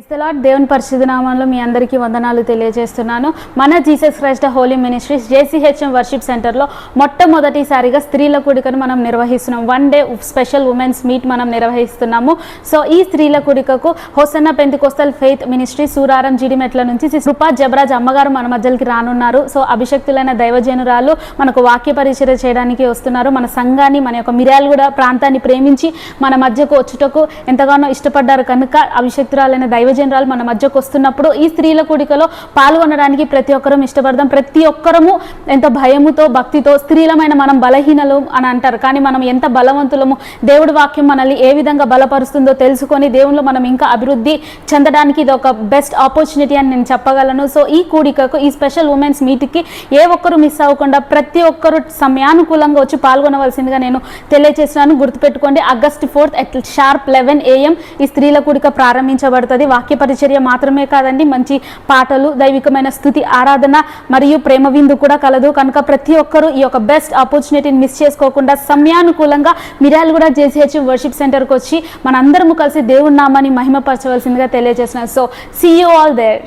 Praise the lord. దేవుని పరిశుద్ధ నామములో మీ అందరికీ వందనాలు తెలియజేస్తున్నాను. మన Jesus Christ holy ministries JCHM worship సెంటర్లో మొట్టమొదటిసారిగా స్త్రీల కూడికను మనం నిర్వహిస్తున్నాం. 1 డే స్పెషల్ ఉమెన్స్ మీట్ మనం నిర్వహిస్తున్నాము. సో ఈ స్త్రీల కూడికకు Hosanna Pentecostal Faith Ministry Suraram Jeedimetla నుంచి కృపా జబరాజ్ అమ్మగారు మన మధ్యలోకి రానున్నారు. సో అభిషక్తులైన దైవజనురాలు మనకు వాక్య పరిచర్య చేయడానికి వస్తున్నారు. మన సంఘాన్ని, మన యొక్క మిర్యాలగూడ ప్రాంతాన్ని ప్రేమించి మన మధ్యకు వచ్చుటకు ఎంతగానో ఇష్టపడ్డారు కనుక అభిషక్తురాలైన దైవజనరాలు మన మధ్యకు వస్తున్నప్పుడు ఈ స్త్రీల కూడికలో పాల్గొనడానికి ప్రతి ఒక్కరం ఇష్టపడదాం. ప్రతి ఒక్కరము ఎంత భయముతో, భక్తితో, స్త్రీలమైన మనం బలహీనలు అని అంటారు, కానీ మనం ఎంత బలవంతులము, దేవుడి వాక్యం మనల్ని ఏ విధంగా బలపరుస్తుందో తెలుసుకొని దేవునిలో మనం ఇంకా అభివృద్ధి చెందడానికి ఇది ఒక బెస్ట్ ఆపర్చునిటీ అని నేను చెప్పగలను. సో ఈ కూడికకు, ఈ స్పెషల్ ఉమెన్స్ మీట్కి ఏ ఒక్కరు మిస్ అవ్వకుండా ప్రతి ఒక్కరు సమయానుకూలంగా వచ్చి పాల్గొనవలసిందిగా నేను తెలియజేస్తున్నాను. గుర్తుపెట్టుకోండి, August 4th at sharp 11 AM ఈ స్త్రీల కూడిక ప్రారంభించబడుతుంది. వాక్య పరిచర్య మాత్రమే కాదండి, మంచి పాటలు, దైవికమైన స్థుతి, ఆరాధన మరియు ప్రేమ విందు కూడా కలదు. కనుక ప్రతి ఒక్కరూ ఈ యొక్క బెస్ట్ ఆపర్చునిటీని మిస్ చేసుకోకుండా సమయానుకూలంగా మిర్యాలగూడ JCHM వర్షిప్ సెంటర్కి వచ్చి మనందరము కలిసి దేవుని నామాన్ని మహిమపరచవలసిందిగా తెలియజేస్తున్నాను. So see you all there.